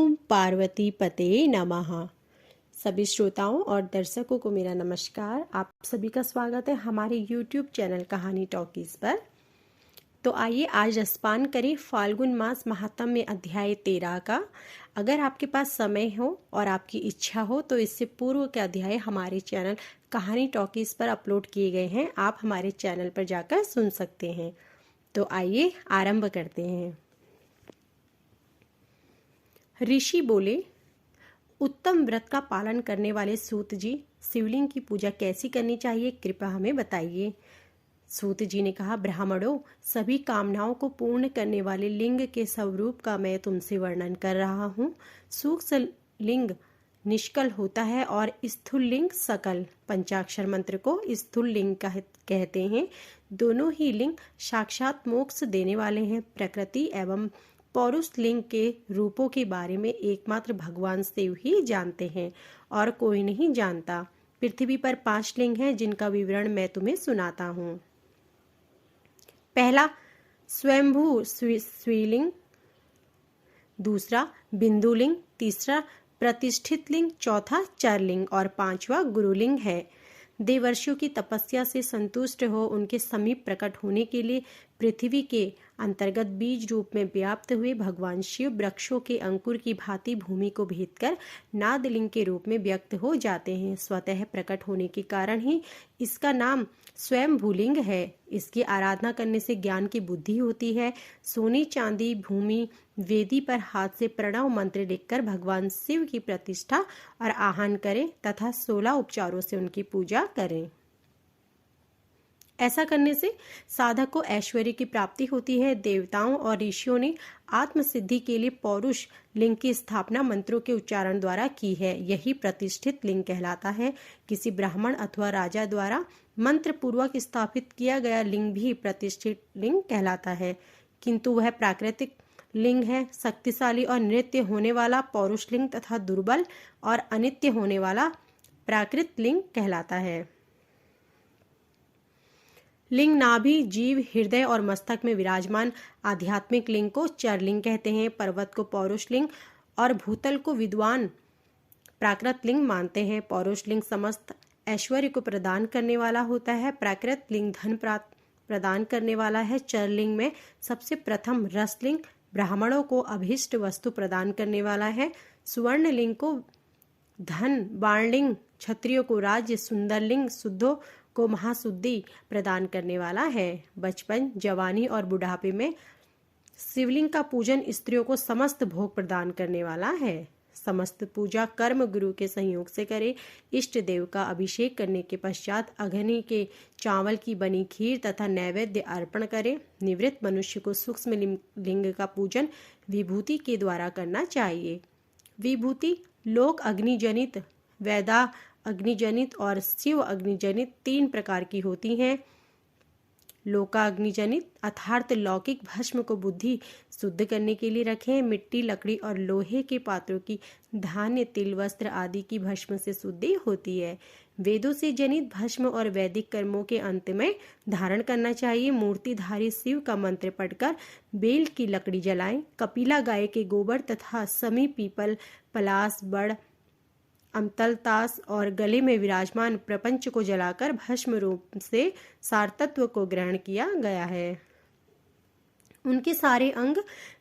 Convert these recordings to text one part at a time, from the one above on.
ओम पार्वती पते नमः। सभी श्रोताओं और दर्शकों को मेरा नमस्कार। आप सभी का स्वागत है हमारे YouTube चैनल कहानी टॉकीज पर। तो आइए आज रसपान करें फाल्गुन मास महात्म्य अध्याय 13 का। अगर आपके पास समय हो और आपकी इच्छा हो तो इससे पूर्व के अध्याय हमारे चैनल कहानी टॉकीज पर अपलोड किए गए हैं, आप हमारे चैनल पर जाकर सुन सकते हैं। तो आइए आरंभ करते हैं। ऋषि बोले, उत्तम व्रत का पालन करने वाले सूत जी, शिवलिंग की पूजा कैसी करनी चाहिए, कृपया हमें बताइए। सूत जी ने कहा, ब्राह्मणों, सभी कामनाओं को पूर्ण करने वाले लिंग के स्वरूप का मैं तुमसे वर्णन कर रहा हूँ। सूक्ष्म लिंग निष्कल होता है और स्थूल लिंग सकल। पंचाक्षर मंत्र को स्थूल लिंग कहते हैं। दोनों ही लिंग साक्षात मोक्ष देने वाले हैं। प्रकृति एवं पौरुष लिंग के रूपों के बारे में एकमात्र भगवान शिव ही जानते हैं और कोई नहीं जानता। पृथ्वी पर 5 लिंग हैं जिनका विवरण मैं तुम्हें सुनाता हूँ। पहला स्वयंभू स्त्रीलिंग, दूसरा बिंदुलिंग, तीसरा प्रतिष्ठित लिंग, चौथा चरलिंग और 5वां गुरुलिंग है। देवर्षियों की तपस्या से संतुष्ट हो उनके समीप प्रकट होने के लिए पृथ्वी के अंतर्गत बीज रूप में व्याप्त हुए भगवान शिव वृक्षों के अंकुर की भांति भूमि को भेदकर नादलिंग के रूप में व्यक्त हो जाते हैं। स्वतः प्रकट होने के कारण ही इसका नाम स्वयं भूलिंग है। इसकी आराधना करने से ज्ञान की बुद्धि होती है। सोने चांदी भूमि वेदी पर हाथ से प्रणव मंत्र लिखकर भगवान शिव की प्रतिष्ठा और आह्वान करें तथा 16 उपचारों से उनकी पूजा करें। ऐसा करने से साधक को ऐश्वर्य की प्राप्ति होती है। देवताओं और ऋषियों ने आत्मसिद्धि के लिए पौरुष लिंग की स्थापना मंत्रों के उच्चारण द्वारा की है। यही प्रतिष्ठित लिंग कहलाता है। किसी ब्राह्मण अथवा राजा द्वारा मंत्र पूर्वक स्थापित किया गया लिंग भी प्रतिष्ठित लिंग कहलाता है, किंतु वह प्राकृतिक लिंग है। शक्तिशाली और नित्य होने वाला पौरुष लिंग तथा दुर्बल और अनित्य होने वाला प्राकृत लिंग कहलाता है। लिंग नाभि, जीव, हृदय और मस्तक में विराजमान आध्यात्मिक लिंग को चरलिंग कहते हैं। पर्वत को पौरुष लिंग और भूतल को विद्वान प्राकृत लिंग मानते हैं। पौरुष लिंग समस्त ऐश्वर्य को प्रदान करने वाला होता है। प्राकृत लिंग धन प्रदान करने वाला है। चरलिंग में सबसे प्रथम रसलिंग ब्राह्मणों को अभीष्ट वस्तु प्रदान करने वाला है। सुवर्ण लिंग को धन, बाणलिंग क्षत्रियों को राज्य, सुंदर लिंग शुद्धों को महाशुद्धि प्रदान करने वाला है। बचपन, जवानी और बुढ़ापे में शिवलिंग का पूजन स्त्रियों को समस्त भोग प्रदान करने वाला है। समस्त पूजा कर्म गुरु के सहयोग से करें। इष्ट देव का अभिषेक करने के पश्चात अग्नि के चावल की बनी खीर तथा नैवेद्य अर्पण करें। निवृत्त मनुष्य को सूक्ष्म लिंग का पूजन विभूति के द्वारा करना चाहिए। विभूति लोक अग्निजनित, वेदा अग्निजनित और शिव अग्निजनित 3 प्रकार की होती हैं। लोकाग्निजनित अर्थात लौकिक भस्म को बुद्धि शुद्ध करने के लिए रखें। मिट्टी, लकड़ी और लोहे के पात्रों की धान्य, तिल, वस्त्र आदि की भस्म से शुद्धि होती है। वेदों से जनित भस्म और वैदिक कर्मों के अंत में धारण करना चाहिए। मूर्तिधारी शिव का मंत्र पढ़कर बेल की लकड़ी जलाएं। कपिला गाय के गोबर तथा समी, पीपल, पलास, बड़, अमतलतास और गले में विराजमान प्रपंच को जलाकर भस्म रूप से सारतत्व को ग्रहण किया गया है। उनके सारे अंग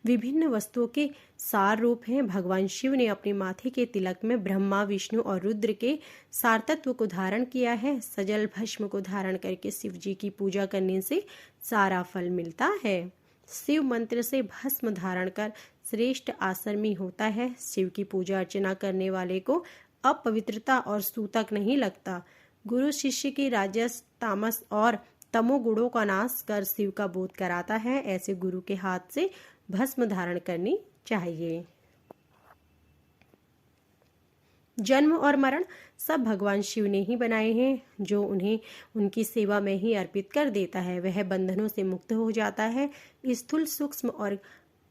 विभिन्न वस्तुओं के सार रूप हैं। भगवान शिव ने अपने माथे के तिलक में ब्रह्मा, विष्णु और रुद्र के सारतत्व को धारण किया है। सजल भस्म को धारण करके शिव जी की पूजा करने से सारा फल मिलता है। शिव मंत्र से भस्म धारण कर श्रेष्ठ आश्रमी होता है। शिव की पूजा अर्चना करने वाले को अपवित्रता और सूतक नहीं लगता। गुरु शिष्य की राजस, तामस और तमो गुणों का नाश कर शिव का बोध कराता है। ऐसे गुरु के हाथ से भस्म धारण करनी चाहिए। जन्म और मरण सब भगवान शिव ने ही बनाए हैं। जो उन्हें उनकी सेवा में ही अर्पित कर देता है वह बंधनों से मुक्त हो जाता है। स्थूल, सूक्ष्म और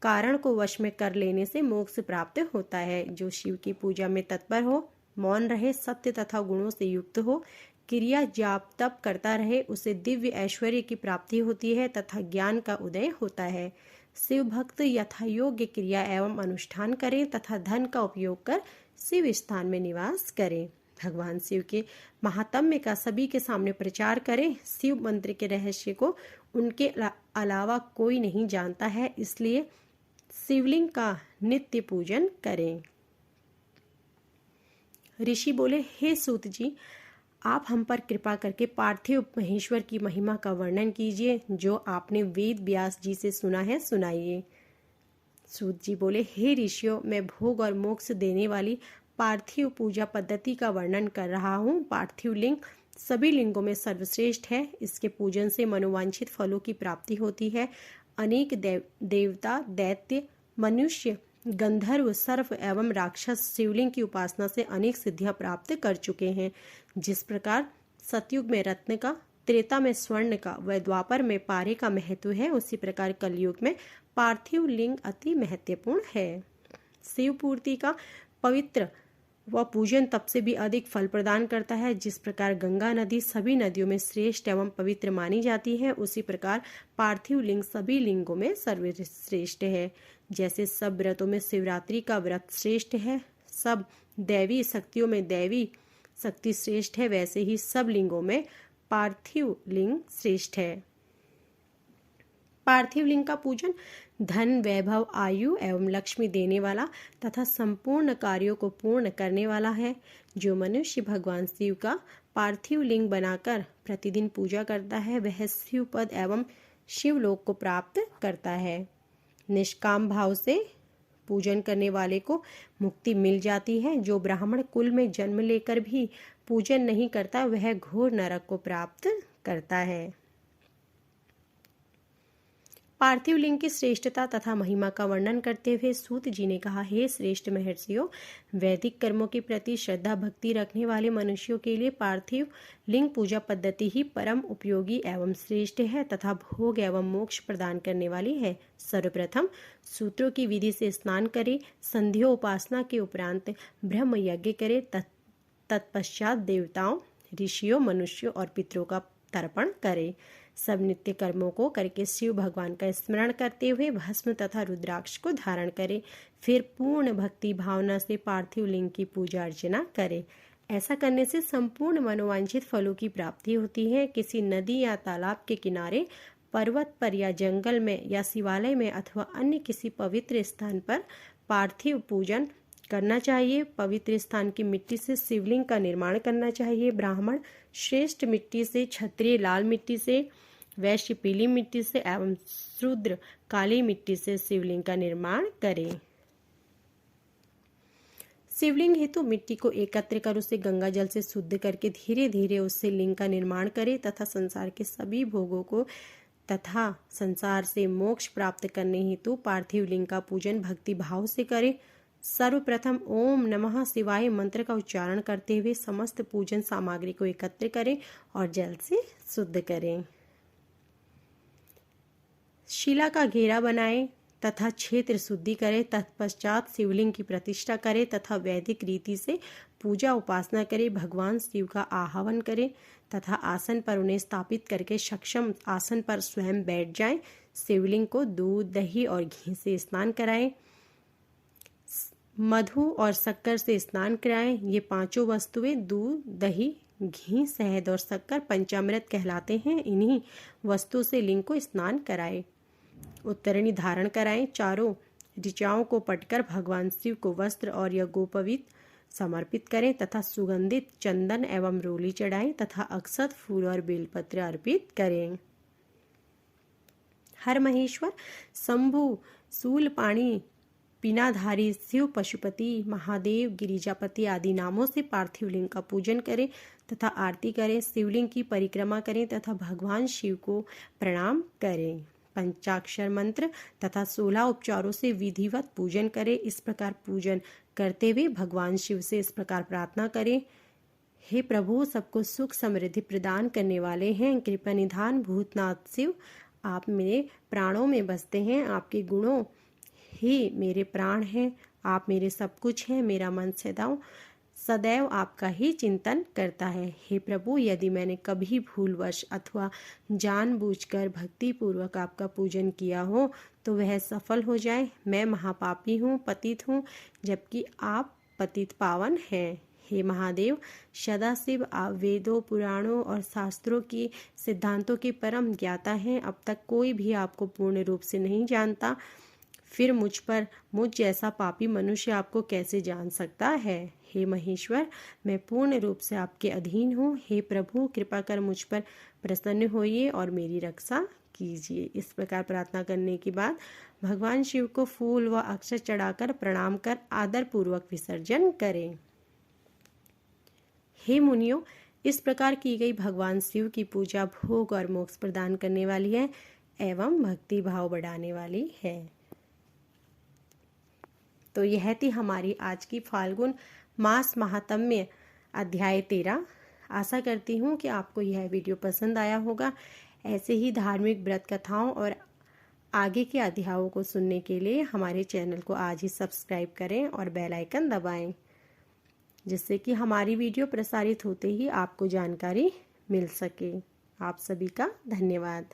कारण को वश में कर लेने से मोक्ष प्राप्त होता है। जो शिव की पूजा में तत्पर हो, मौन रहे, सत्य तथा गुणों से युक्त हो, क्रिया जाप तप करता रहे, उसे दिव्य ऐश्वर्य की प्राप्ति होती है तथा ज्ञान का उदय होता है। शिव भक्त यथायोग्य क्रिया एवं अनुष्ठान करें तथा धन का उपयोग कर शिव स्थान में निवास करें। भगवान शिव के महात्म्य का सभी के सामने प्रचार करें। शिव मंत्र के रहस्य को उनके अलावा कोई नहीं जानता है, इसलिए शिवलिंग का नित्य पूजन करें। ऋषि बोले, हे सूत जी, आप हम पर कृपा करके पार्थिव महेश्वर की महिमा का वर्णन कीजिए। जो आपने वेद व्यास जी से सुना है सुनाइए। सूत जी बोले, हे ऋषियों, मैं भोग और मोक्ष देने वाली पार्थिव पूजा पद्धति का वर्णन कर रहा हूँ। पार्थिव लिंग सभी लिंगों में सर्वश्रेष्ठ है। इसके पूजन से मनोवांछित फलों की प्राप्ति होती है। अनेक देवता, दैत्य, मनुष्य, गंधर्व, सर्प एवं राक्षस शिवलिंग की उपासना से अनेक सिद्धियां प्राप्त कर चुके हैं। जिस प्रकार सतयुग में रत्न का, त्रेता में स्वर्ण का व द्वापर में पारे का महत्व है, उसी प्रकार कलयुग में पार्थिव लिंग अति महत्वपूर्ण है। शिव पूर्ति का पवित्र व पूजन तप से भी अधिक फल प्रदान करता है। जिस प्रकार गंगा नदी सभी नदियों में श्रेष्ठ एवं पवित्र मानी जाती है, उसी प्रकार पार्थिव लिंग सभी लिंगों में सर्वश्रेष्ठ है। जैसे सब व्रतों में शिवरात्रि का व्रत श्रेष्ठ है, सब दैवी शक्तियों में दैवी शक्ति श्रेष्ठ है, वैसे ही सब लिंगों में पार्थिव लिंग श्रेष्ठ है। पार्थिव लिंग का पूजन धन, वैभव, आयु एवं लक्ष्मी देने वाला तथा संपूर्ण कार्यों को पूर्ण करने वाला है। जो मनुष्य भगवान शिव का पार्थिव लिंग बनाकर प्रतिदिन पूजा करता है, वह शिव पद एवं शिवलोक को प्राप्त करता है। निष्काम भाव से पूजन करने वाले को मुक्ति मिल जाती है। जो ब्राह्मण कुल में जन्म लेकर भी पूजन नहीं करता, वह घोर नरक को प्राप्त करता है। पार्थिव लिंग की श्रेष्ठता तथा महिमा का वर्णन करते हुए सूत जी ने कहा, हे श्रेष्ठ महर्षियों, वैदिक कर्मों के प्रति श्रद्धा भक्ति रखने वाले मनुष्यों के लिए पार्थिव लिंग पूजा पद्धति ही परम उपयोगी एवं श्रेष्ठ है तथा भोग एवं मोक्ष प्रदान करने वाली है। सर्वप्रथम सूत्रों की विधि से स्नान करे, संध्या उपासना के उपरांत ब्रह्म यज्ञ करे, तत्पश्चात देवताओं, ऋषियों, मनुष्यों और पितरों का तर्पण करे। सब नित्य कर्मों को करके शिव भगवान का स्मरण करते हुए भस्म तथा रुद्राक्ष को धारण करे। फिर पूर्ण भक्ति भावना से पार्थिव लिंग की पूजा अर्चना करे। ऐसा करने से संपूर्ण मनोवांछित फलों की प्राप्ति होती है। किसी नदी या तालाब के किनारे, पर्वत पर या जंगल में या शिवालय में अथवा अन्य किसी पवित्र स्थान पर पार्थिव पूजन करना चाहिए। पवित्र स्थान की मिट्टी से शिवलिंग का निर्माण करना चाहिए। ब्राह्मण श्रेष्ठ मिट्टी से, क्षत्रिय लाल मिट्टी से, वैश्य पीली मिट्टी से एवं शूद्र काली मिट्टी से शिवलिंग का निर्माण करें। शिवलिंग हेतु मिट्टी को एकत्र कर उसे गंगा जल से शुद्ध करके धीरे धीरे उससे लिंग का निर्माण करें तथा संसार के सभी भोगों को तथा संसार से मोक्ष प्राप्त करने हेतु पार्थिव लिंग का पूजन भक्ति भाव से करें। सर्वप्रथम ओम नमः शिवाय मंत्र का उच्चारण करते हुए समस्त पूजन सामग्री को एकत्र करें और जल से शुद्ध करें। शिला का घेरा बनाएं तथा क्षेत्र शुद्धि करें। तत्पश्चात शिवलिंग की प्रतिष्ठा करें तथा वैदिक रीति से पूजा उपासना करें। भगवान शिव का आह्वान करें तथा आसन पर उन्हें स्थापित करके सक्षम आसन पर स्वयं बैठ जाएं। शिवलिंग को दूध, दही और घी से स्नान कराएं। मधु और शक्कर से स्नान कराएं। ये पांचों वस्तुएं दूध, दही, घी, शहद और शक्कर पंचामृत कहलाते हैं। इन्हीं वस्तु से लिंग को स्नान कराएं। उत्तरणी धारण कराएं। चारों ऋचाओं को पटकर भगवान शिव को वस्त्र और यज्ञोपवीत समर्पित करें तथा सुगंधित चंदन एवं रोली चढ़ाएं तथा अक्षत, फूल और बेलपत्र अर्पित करें। हर महेश्वर, शंभु, शूलपाणी, पिनाधारी, शिव पशुपति, महादेव, गिरिजापति आदि नामों से पार्थिव लिंग का पूजन करें तथा आरती करें। शिवलिंग की परिक्रमा करें तथा भगवान शिव को प्रणाम करें। पंचाक्षर मंत्र तथा 16 उपचारों से विधिवत पूजन करें। इस प्रकार पूजन करते हुए भगवान शिव से इस प्रकार प्रार्थना करें, हे प्रभु, सबको सुख समृद्धि प्रदान करने वाले हैं, कृपा निधान भूतनाथ शिव, आप मेरे प्राणों में बसते हैं। आपके गुणों ही मेरे प्राण हैं। आप मेरे सब कुछ हैं। मेरा मन सदैव आपका ही चिंतन करता है। हे प्रभु, यदि मैंने कभी भूलवश अथवा जानबूझकर भक्तिपूर्वक आपका पूजन किया हो तो वह सफल हो जाए। मैं महापापी हूँ, पतित हूँ, जबकि आप पतित पावन हैं। हे महादेव, सदाशिव, आप वेदों, पुराणों और शास्त्रों की सिद्धांतों के परम ज्ञाता हैं। अब तक कोई भी आपको पूर्ण रूप से नहीं जानता, फिर मुझ जैसा पापी मनुष्य आपको कैसे जान सकता है। हे महेश्वर, मैं पूर्ण रूप से आपके अधीन हूँ। हे प्रभु, कृपा कर मुझ पर प्रसन्न होइए और मेरी रक्षा कीजिए। इस प्रकार प्रार्थना करने के बाद भगवान शिव को फूल व अक्षत चढ़ाकर प्रणाम कर आदर पूर्वक विसर्जन करें। हे मुनियों, इस प्रकार की गई भगवान शिव की पूजा भोग और मोक्ष प्रदान करने वाली है एवं भक्ति भाव बढ़ाने वाली है। तो यह थी हमारी आज की फाल्गुन मास महात्म्य अध्याय 13। आशा करती हूँ कि आपको यह वीडियो पसंद आया होगा। ऐसे ही धार्मिक व्रत कथाओं और आगे के अध्यायों को सुनने के लिए हमारे चैनल को आज ही सब्सक्राइब करें और बेल आइकन दबाएं, जिससे कि हमारी वीडियो प्रसारित होते ही आपको जानकारी मिल सके। आप सभी का धन्यवाद।